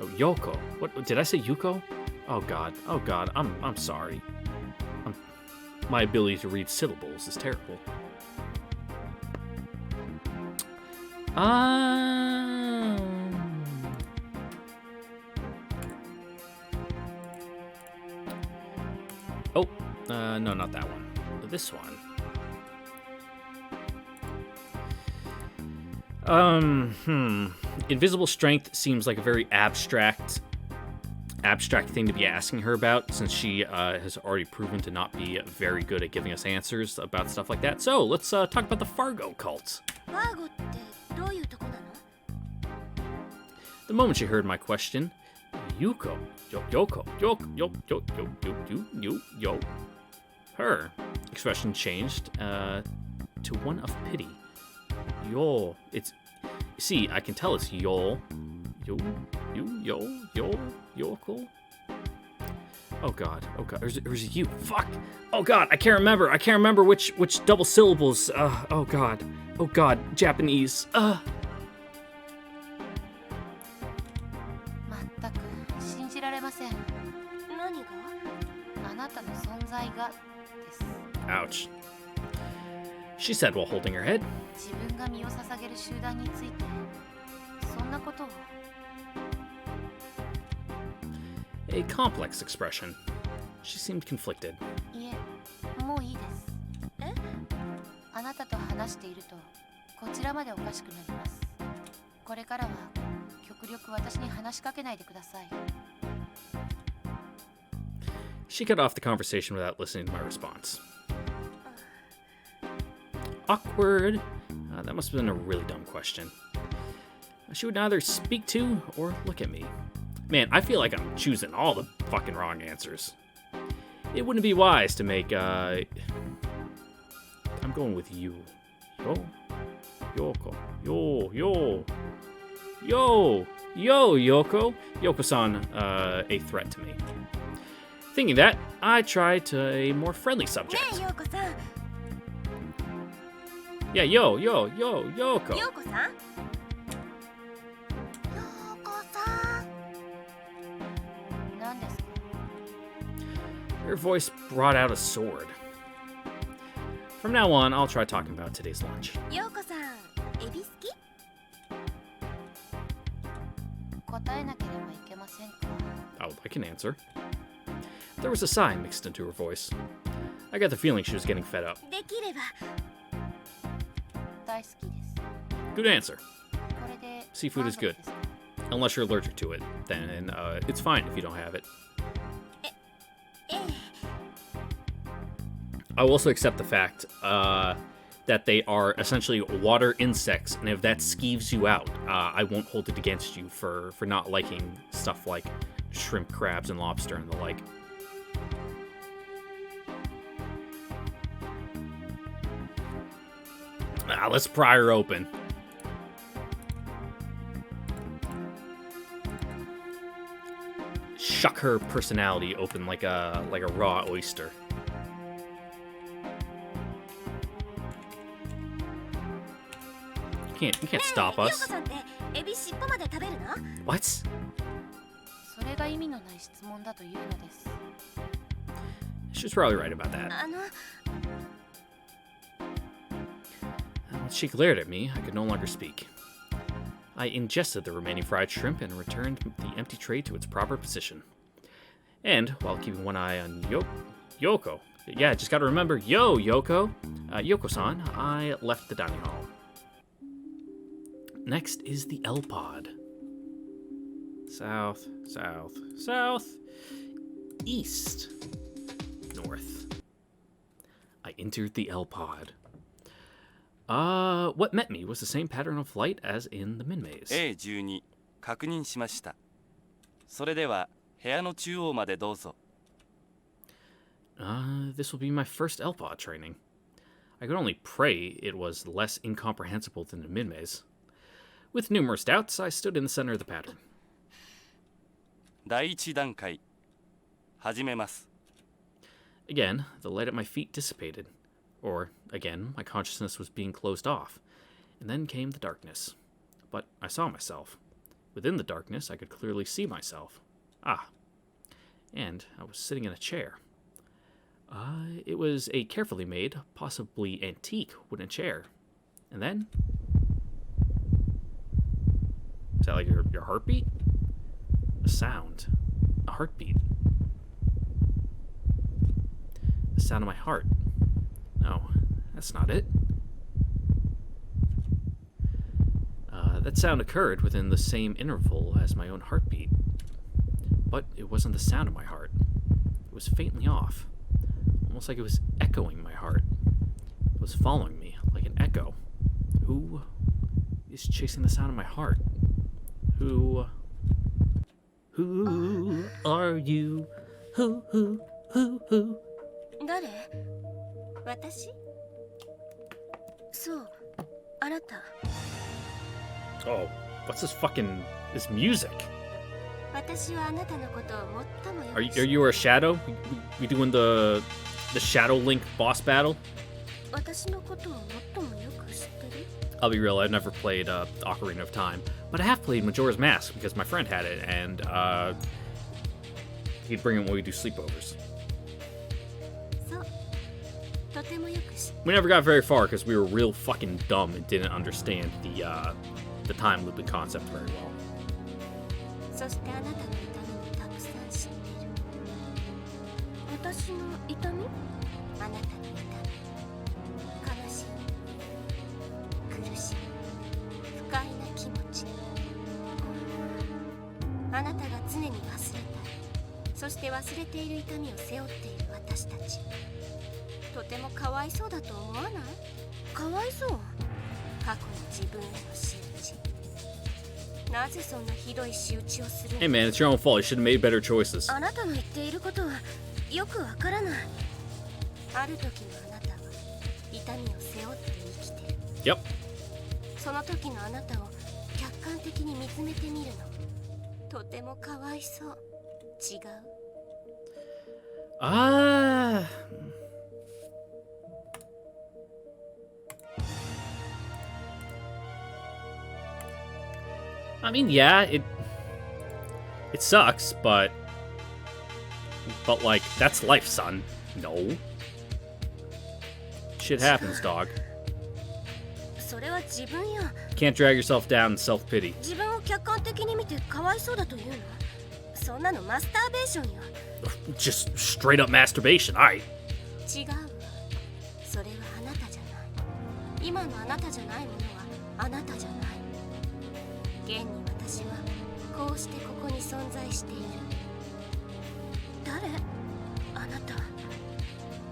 Oh, Yoko. What did I say? Yuko? Oh god. I'm sorry. My ability to read syllables is terrible. No, not that one. This one. Invisible strength seems like a very abstract thing to be asking her about, since she has already proven to not be very good at giving us answers about stuff like that. So let's talk about the Fargo cult. ファーゴってどういうとこなの？ The moment she heard my question, Yoko, Yo. Her expression changed to one of pity. Yo, it's. See, I can tell it's Yoko. Oh god, there's a U. Fuck. Oh god, I can't remember which double syllables. Oh god, Japanese. 全く信じられません。何が？あなたの存在がです。 Ouch. She said while holding her head. 自分が身を捧げる集団について、そんなことを。 A complex expression. She seemed conflicted. いえ、もういいです。え？あなたと話していると、こちらまでおかしくなります。これからは極力私に話しかけないでください。 She cut off the conversation without listening to my response. Awkward. That must have been a really dumb question. She would neither speak to or look at me. Man, I feel like I'm choosing all the fucking wrong answers. It wouldn't be wise to make, I'm going with you. Yoko. Yoko. Yoko-san, a threat to me. Thinking that, I tried to a more friendly ね subject. え陽子さん Yeah, Yoko. 陽子さん陽子さん 何ですか？ Her voice brought out a sword. From now on, I'll try talking about today's lunch. 陽子さんエビ好き答えなければいけませんか？ Oh, I can answer. There was a sigh mixed into her voice. I got the feeling she was getting fed up. できれば大好きです。 Good answer. これで Seafood is 満足 good. ですか？ Unless you're allergic to it, then it's fine if you don't have it. ええ I will also accept the fact that they are essentially water insects, and if that skeeves you out, I won't hold it against you for not liking stuff like shrimp, crabs, and lobster and the like. Let's pry her open. Shuck her personality open like a raw oyster. You can't stop 陽子 us. さんってエビ尻尾まで食べるの What? それが意味のない質問だというのです。 She's probably right about that. あの Once she glared at me, I could no longer speak. I ingested the remaining fried shrimp and returned the empty tray to its proper position. And, while keeping one eye on Yoko, yeah, just gotta remember, Yoko, Yoko-san, I left the dining hall. Next is the L pod. South, east, north. I entered the L pod. What met me was the same pattern of flight as in the Min Maze. A12 確認しました。それでは部屋の中央までどうぞ。This will be my first L pod training. I could only pray it was less incomprehensible than the Min Maze. With numerous doubts, I stood in the center of the pattern. 第一段階始めます。 Again, the light at my feet dissipated. Or, again, my consciousness was being closed off. And then came the darkness. But I saw myself. Within the darkness, I could clearly see myself. And I was sitting in a chair. It was a carefully made, possibly antique wooden chair. And then... Is that like your heartbeat? A sound. A heartbeat. The sound of my heart. No, that's not it. That sound occurred within the same interval as my own heartbeat. But it wasn't the sound of my heart. It was faintly off. Almost like it was echoing my heart. It was following me like an echo. Who is chasing the sound of my heart? Who are you? Who? 誰私そうあなた Oh, what's this music? 私はあなたのことを最もよ Are く知 you a shadow? We doing the Shadow Link boss battle? 私のことを最もよく知ってる I'll be real, I've never played Ocarina of Time, but I have played Majora's Mask because my friend had it, and he'd bring it when we do sleepovers. そうとてもよく知って We never got very far because we were real fucking dumb and didn't understand the time looping concept very well. そしてあなたの痛みもたくさん知ってる私の痛みあなたの痛み悲しみ苦しみ不快な気持ちあなたが常に忘れたいそして忘れている痛みを背負っている私たちとてもかわいそうだと思わないかわいそう過去の自分への仕打ち。なぜそんなひどい仕打ちをするの？ Hey man, it's your own fault. You should have made better choices. あなたの言っていることはよくわからない。ある時のあなたは痛みを背負って生きてる。 Yep. その時のあなたを客観的に見つめてみるの。とてもかわいそう。違う？ Ah. I mean, yeah, it sucks, but like that's life, son. No. Shit happens, dog. それは自分よ。 Can't drag yourself down in self-pity. 自分を客観的に見てかわいそうだというの？そんなのマスターベーションよ。 Just straight up masturbation. All right. 違うわ。それはあなたじゃない。今のあなたじゃないものはあなたじゃない。現に私はこうしてここに存在している。誰？あなた。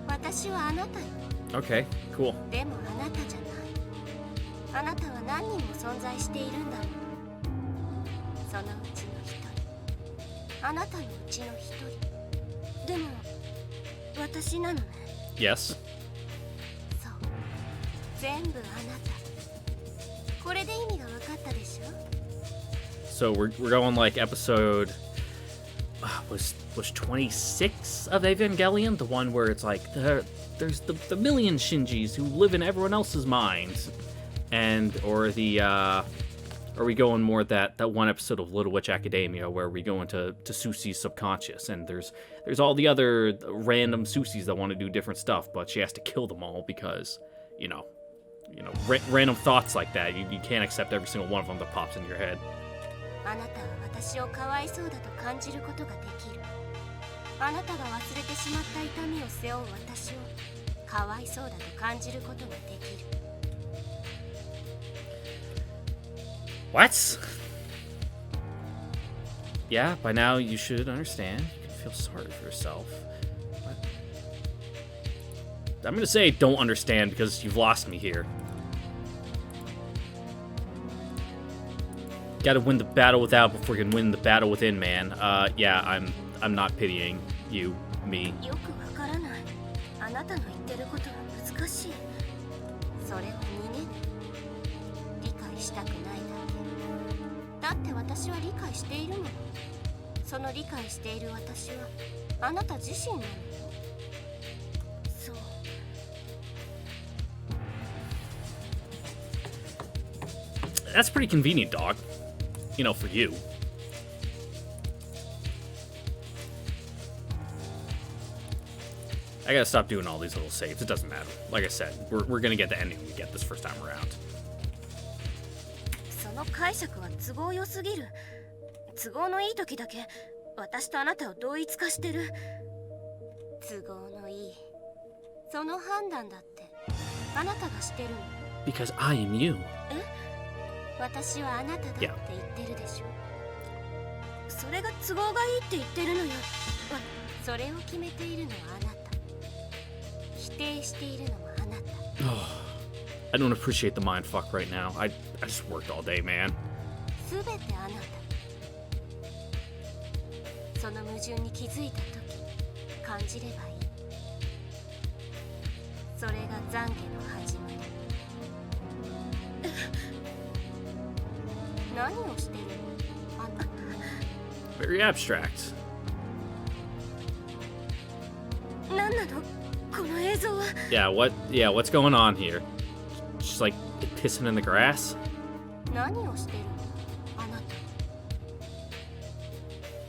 私はあなたよ。 Okay, cool. でもあなたじゃない。あなたは何人も存在しているんだもん。そのうちの一人。あなたのうちの一人。でも私なのね。 Yes. そう。全部あなた。これで意味が分かったでしょ？ So we're going like episode was 26 of Evangelion, the one where it's like there's the million Shinjis who live in everyone else's minds, and or the are we going more that one episode of Little Witch Academia where we go into Susie's subconscious, and there's all the other random Susies that want to do different stuff, but she has to kill them all because random thoughts like that. You can't accept every single one of them that pops into your head. あなたは私をかわいそうだと感じることができる。あなたが忘れてしまった痛みを背負う私をかわいそうだと感じることができる。 What? Yeah, by now you should understand. You can feel sorry for yourself. But I'm gonna say don't understand because you've lost me here. Gotta win the battle without before you can win the battle within, man. Yeah, I'm not pitying you, me. よくわからない。あなたの言ってることは難しい。それは逃げる。理解したくないだけ。だって私は理解しているもの。その理解している私はあなた自身なのよ。そう。 That's pretty convenient, dog. You know, for you. I gotta stop doing all these little saves. It doesn't matter. Like I said, we're gonna get the ending we get this first time around. その解釈は都合良すぎる。都合のいい時だけ私とあなたを同一化してる。都合のいい。その判断だってあなたがしてるの。 Because I am you. 私はあなただって言ってるでしょ。それが都合がいいって言ってるのよ。それを決めているのはあなた。否定しているのはあなた。I don't appreciate the mind fuck right now. I just worked all day, man. すべてあなた。その矛盾に気づいたとき感じればいい。それが懺悔の始まり。何をしてるの？あなた。 Very abstract. 何なの？この映像は。 What's going on here? Just like pissing in the grass? 何をしてるの？あなた。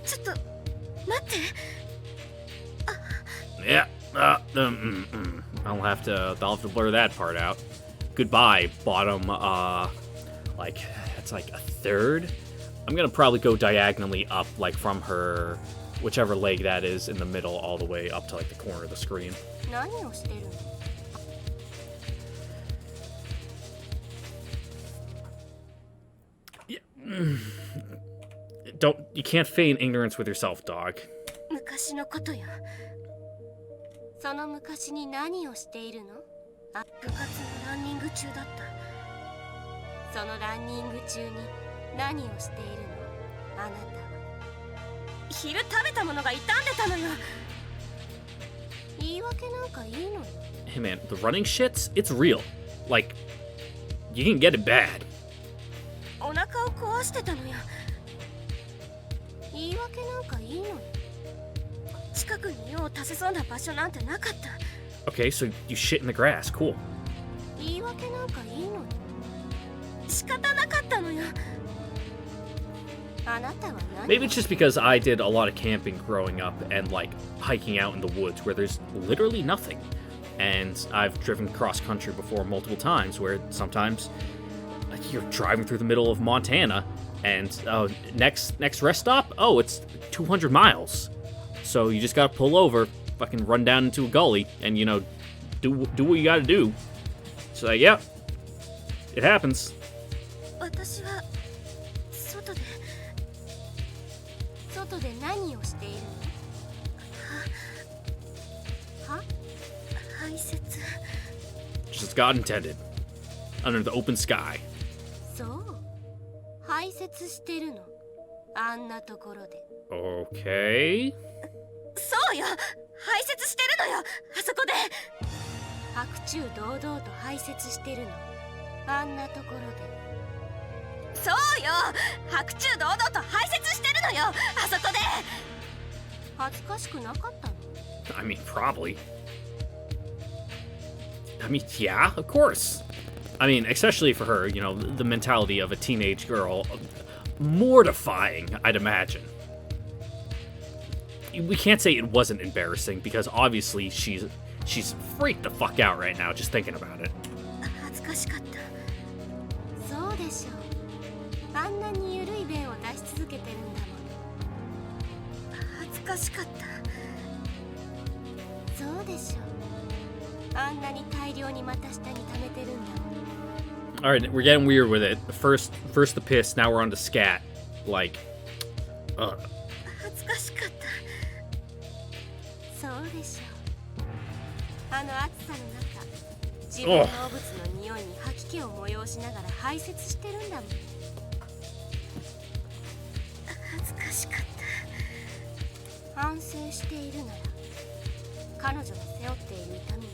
ちょっと待って。Yeah. I'll have to blur that part out. Goodbye, bottom. Like it's like a third. I'm gonna probably go diagonally up, like from her, whichever leg that is in the middle, all the way up to like the corner of the screen. 何をしてるの？ You can't feign ignorance with yourself, dog. 昔のことよ。その昔に何をしているの？部活のランニング中だった。そのランニング中に何をしているの？あなたは。昼食べたものが傷んでたのよ。言い訳なんかいいのよ。 Hey man, the running shits, it's real. Like, you can get it bad. お腹を壊してたのよ。言い訳なんかいいのよ。近くに用を足せそうな場所なんてなかった。 Okay, so you shit in the grass. Cool. 言い訳なんかいいのよ。仕方なかったのよ。あなたは何？ Maybe it's just because I did a lot of camping growing up and like hiking out in the woods where there's literally nothing. And I've driven cross country before multiple times where sometimes like, you're driving through the middle of Montana and next rest stop, oh, it's 200 miles. So you just gotta pull over, fucking run down into a gully and, you know, do what you gotta do. So, yeah, it happens. 私は外で何をしているの？は排泄。 Just as God intended. Under the open sky. そう、排泄してるの。あんなところで。 Okay. そうよ、排泄してるのよ、あそこで。白昼堂々と排泄してるの。あんなところで。そうよ、白昼堂々と排泄してるのよ、あそこで。恥ずかしくなかったの？ I mean, probably. I mean, yeah, of course. I mean, especially for her, you know, the mentality of a teenage girl. Mortifying, I'd imagine. We can't say it wasn't embarrassing because obviously she's freaked the fuck out right now just thinking about it. 恥ずかしかった。そうでしょう。あんなに緩い便を出し続けてるんだもの。恥ずかしかった。そうでしょう。あんなに大量に股下に溜めてるんだもの。 All right, we're getting weird with it. First the piss, now we're on to scat. Like, 恥ずかしかった。そうでしょう。あの暑さの中、自分の汚物の匂いに吐き気を催しながら排泄してるんだもん。恥ずかしかった。反省しているなら、彼女が背負っている痛みを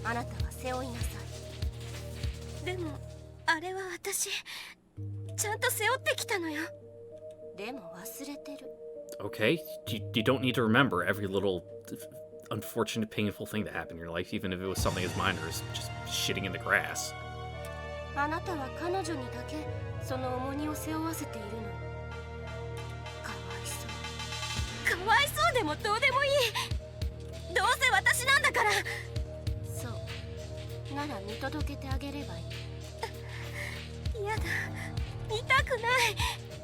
あなたは背負いなさい。でもあれは私、ちゃんと背負ってきたのよ。でも忘れてる。 okay, you don't need to remember every little unfortunate, painful thing that happened in your life, even if it was something as minor as just shitting in the grass. あなたは彼女にだけその重荷を背負わせているの。かわいそう。かわいそうでもどうでもいい。どうせ私なんだから。そう。なら見届けてあげればいい。やだ。見たくない。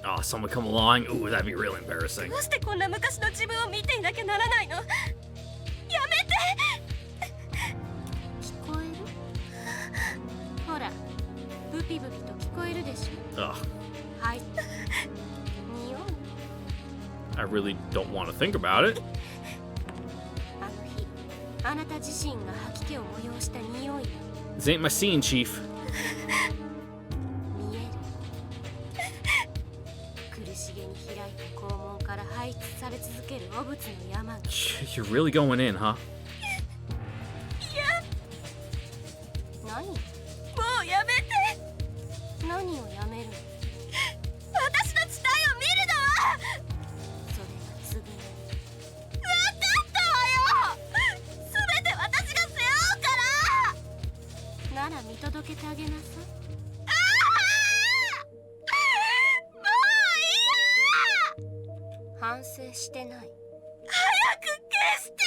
Oh, someone come along? Ooh, that'd be real embarrassing. どうしてこんな昔の自分を見ていなきゃならないの？やめて。聞こえる？ほら、ブピブピと聞こえるでしょ。 Ugh, はい。匂う？ I really don't want to think about it. あの日、あなた自身が吐き気を催した匂い。 This ain't my scene, Chief. 見える？苦しげに開いた肛門から排出され続ける汚物の山が。 You're really going in, huh? 何？もうやめて。何をやめるの？私の死体を見るのは。それが償い。分かったわよ。全て私が背負うから。なら見届けてあげなさい。反省してない。早く消して。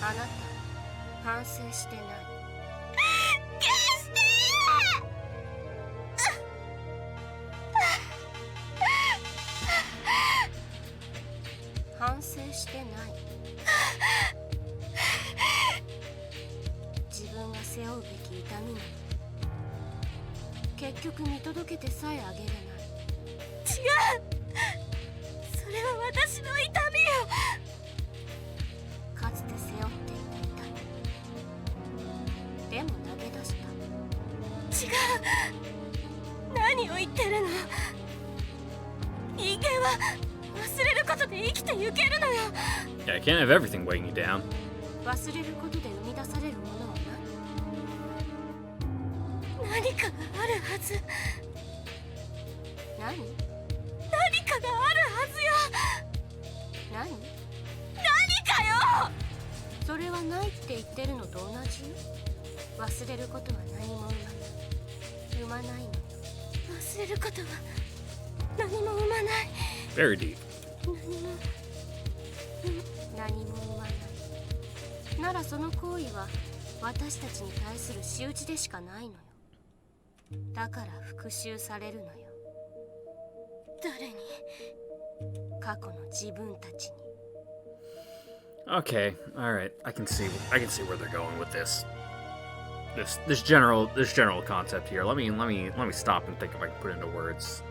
あなた反省してない。消して。反省してない。自分が背負うべき痛みなの。結局見届けてさえあげれない。違う。それは私の痛みよ。かつて背負っていた痛み。でも投げ出した。違う。は忘れることで生きてゆけるのよ。 Yeah, I can't have everything weighing you down. 忘れることで生み出されるものは何かがあるはず。何？何かがあるはずよ。何？何かよ。それはないって言ってるのと同じ？忘れることは何も生まないのよ。忘れることは何も生まない。 Very deep. 何も生まない。ならその行為は私たちに対する仕打ちでしかないのよ。だから復讐されるのよ。誰に？過去の自分たちに。 Okay, all right. I can see where they're going with this. This general concept here. Let me stop and think if I can put it into words.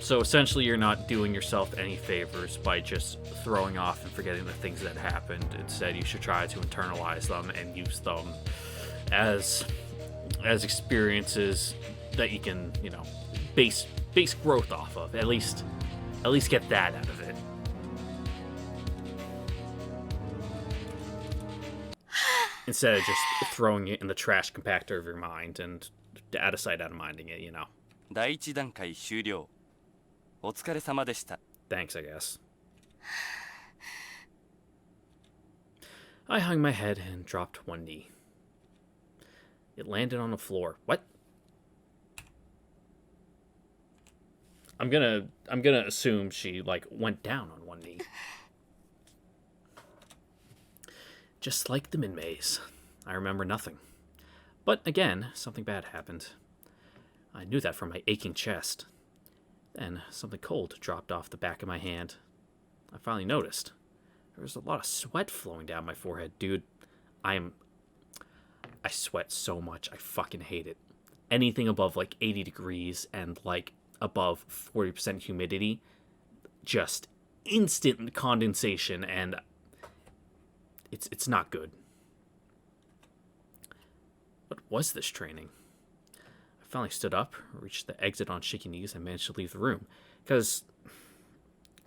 So essentially, you're not doing yourself any favors by just throwing off and forgetting the things that happened. Instead, you should try to internalize them and use them as experiences that you can, base growth off of. At least get that out of it. Instead of just throwing it in the trash compactor of your mind and out of sight, out of minding it, 第一段階終了。お疲れ様でした。 Thanks, I guess. I hung my head and dropped one knee. It landed on the floor. What? I'm gonna assume she went down on one knee. Just like the Minmays, I remember nothing. But again, something bad happened. I knew that from my aching chest. Then something cold dropped off the back of my hand. I finally noticed. There was a lot of sweat flowing down my forehead. Dude, I sweat so much. I fucking hate it. Anything above 80 degrees and above 40% humidity, just instant condensation, and it's not good. What was this training? I finally stood up, reached the exit on shaky knees, and managed to leave the room. Because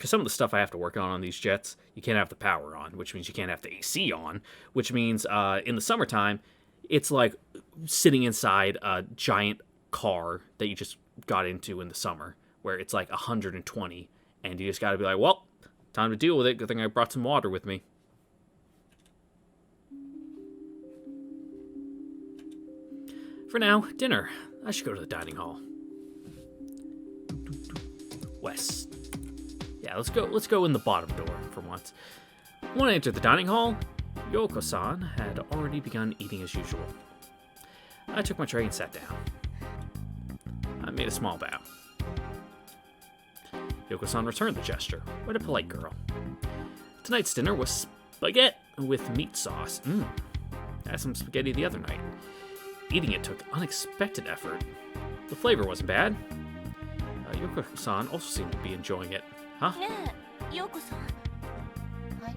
some of the stuff I have to work on these jets, you can't have the power on, which means you can't have the AC on, which means in the summertime, it's like sitting inside a giant car that you just got into in the summer, where it's 120, and you just gotta be like, well, time to deal with it. Good thing I brought some water with me. For now, dinner. I should go to the dining hall. West. Yeah, let's go in the bottom door for once. When I entered the dining hall, Yoko-san had already begun eating as usual. I took my tray and sat down. I made a small bow. Yoko-san returned the gesture. What a polite girl. Tonight's dinner was spaghetti with meat sauce. I had some spaghetti the other night. Eating it took unexpected effort. The flavor wasn't bad. Yoko-san also seemed to be enjoying it. Huh? ねえ、ヨーコさん。はい。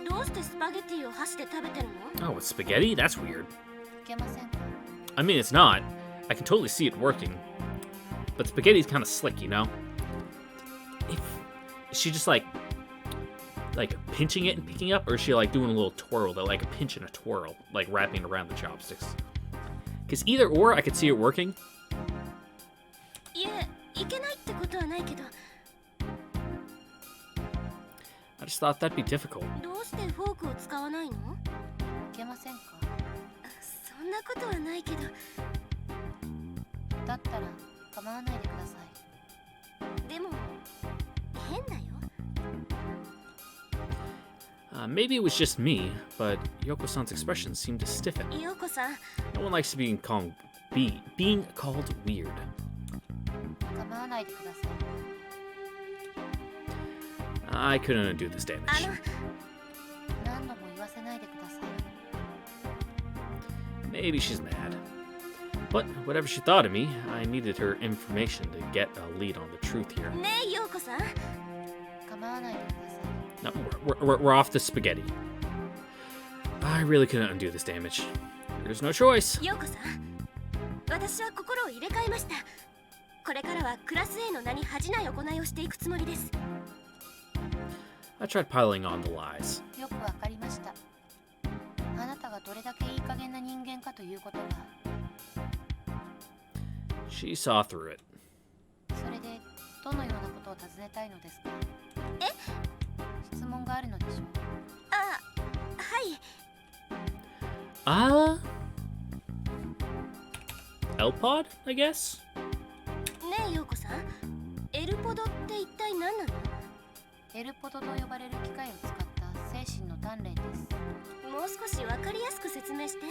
どうしてスパゲティを箸で食べてるの？ Oh, it's spaghetti? That's weird. いけませんか？ I mean, it's not. I can totally see it working. But spaghetti's kind of slick, If is she just pinching it and picking up, or is she doing a little twirl, like a pinch and a twirl, wrapping it around the chopsticks? Because either or, I could see it working. いえ、いけないってことはないけど、 I just thought that'd be difficult. どうしてフォークを使わないの？いけませんか？そんなことはないけど、だったら構わないでください。でも変だよ。Maybe it was just me, but Yoko-san's expression seemed to stiffen. ヨーコさん、 No one likes being called weird. 構わないでください。 I couldn't undo this あ damage. の、何度も言わせないでください。 Maybe she's mad. But whatever she thought of me, I needed her information to get a lead on the truth here. ねえヨーコさん、構わないでください。 No, we're off to spaghetti. I really couldn't undo this damage. There's no choice. 陽子さん、私は心を入れ替えました。これからはクラス A の名に恥じない行いをしていくつもりです。 I tried piling on the lies. よくわかりました。あなたがどれだけいい加減な人間かということが。 She saw through it. それでどのようなことを尋ねたいのですか？質問があるのでしょう。はい。L-Pod, I guess? ねえ陽子さん、エルポドって一体何なの？エルポドと呼ばれる機械を使った精神の鍛錬です。もう少しわかりやすく説明して。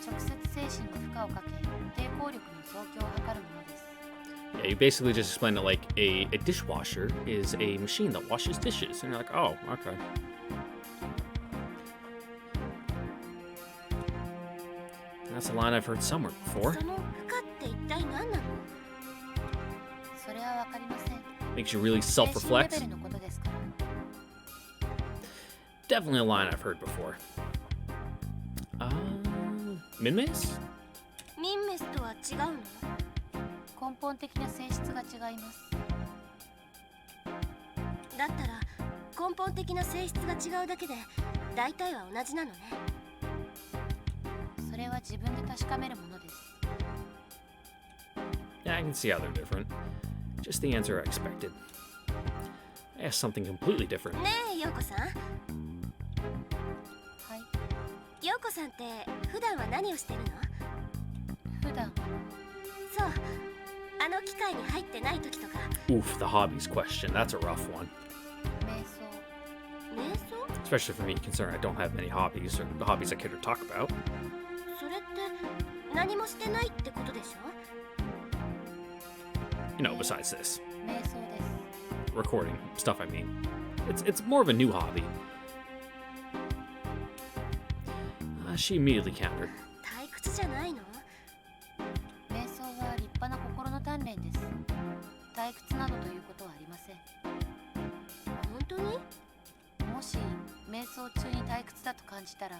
直接精神に負荷をかけ、抵抗力の増強を図るものです。 Yeah, you basically just explained it like a dishwasher is a machine that washes dishes. And you're like, oh, okay. That's a line I've heard somewhere before. その負荷って一体何なの？それはわかりません。 Makes you really 精神レ self-reflect. ベルのことですから。 Definitely a line I've heard before. Minmaze? ミンメスとは違うの？根本的な性質が違います。だったら根本的な性質が違うだけで大体は同じなのね。それは自分で確かめるものです。 Yeah, I can see how they're different. Just the answer I expected. I asked something completely different. ねえ陽子さん、はい。陽子さんって普段は何をしてるの？普段、そう、あの機械に入ってない時とか。 Oof, the hobbies question. That's a rough one. 瞑想、瞑想？ Especially for me, considering I don't have many hobbies or the hobbies I care to talk about. それって何もしてないってことでしょ？ You know, besides this. 瞑想です。 Recording stuff, I mean. It's more of a new hobby. She immediately countered. 退屈じゃないの？瞑想は立派な心の鍛錬です。退屈などということはありません。本当に？もし瞑想中に退屈だと感じたら、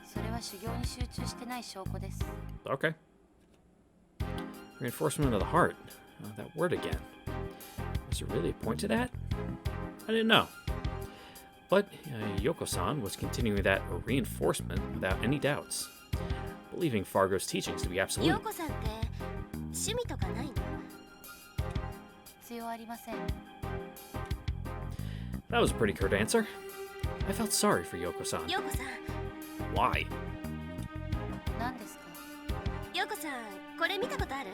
それは修行に集中してない証拠です。 Okay. Reinforcement of the heart. That word again. Was there really a point to that? I didn't know. But Yoko-san was continuing that reinforcement without any doubts, believing Fargo's teachings to be 陽 absolute. 子さんって趣味とかないの？必要ありません。 That was a pretty curt answer. I felt sorry for Yoko-san. 陽子さん、 Why? 何ですか？陽子さん、これ見たことある？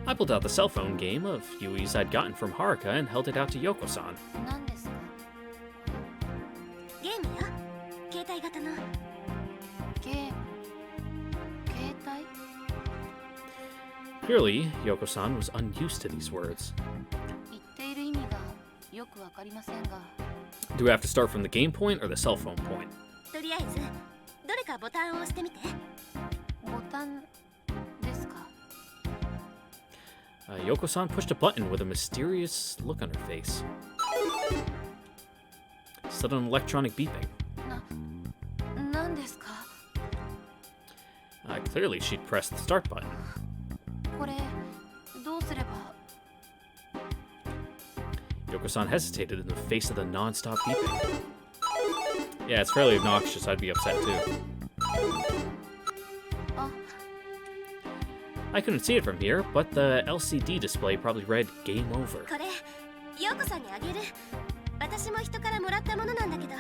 I pulled out the cell phone game of Yui's I'd gotten from Haruka and held it out to Yoko-san. 何ですか？ゲームよ、携帯型の。ゲーム、携帯？ Clearly, Yoko-san was unused to these words. 言っている意味がよくわかりませんが。 Do we have to start from the game point or the cell phone point? とりあえずどれかボタンを押してみて。ボタンですか？ Yoko-san pushed a button with a mysterious look on her face. Sudden electronic beeping. 何ですか？ Clearly, she'd pressed the start button. これどうすれば？ Yoko-san hesitated in the face of the non-stop beeping. Yeah, it's fairly obnoxious. I'd be upset too. あ、 I couldn't see it from here, but the LCD display probably read "Game Over." これ陽子さんにあげる。私も人からもらったものなんだけど。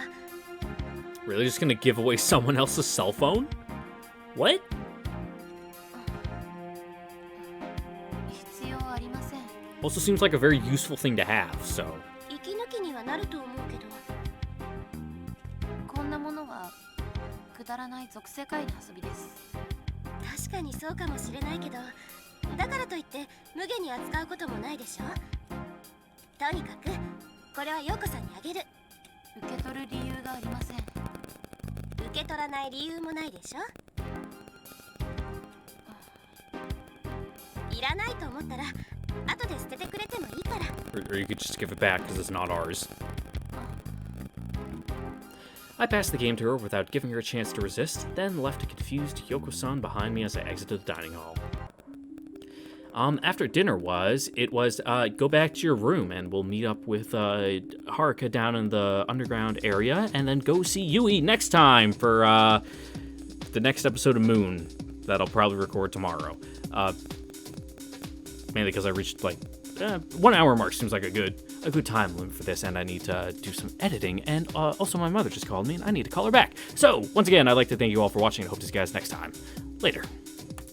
Really, just gonna give away someone else's cell phone? What? 必要ありません。 Also seems like a very useful thing to have. So, 息抜きにはなると思うけど。こんなものはくだらない属世界の遊びです。確かにそうかもしれないけど、だからといって無限に扱うこともないでしょ。とにかくこれは陽子さんにあげる。受け取る理由がありません。受け取らない理由もないでしょ。いらないと思ったら後で捨ててくれてもいいから。 or you could just give it back because it's not ours. I passed the game to her without giving her a chance to resist, then left a confused Yoko-san behind me as I exited the dining hall. After dinner it was go back to your room and we'll meet up with Haruka down in the underground area and then go see Yui next time for the next episode of Moon that I'll probably record tomorrow. Mainly because I reached 1 hour mark seems like a good time limit for this, and I need to do some editing, and also my mother just called me and I need to call her back. So once again, I'd like to thank you all for watching and hope to see you guys next time. Later.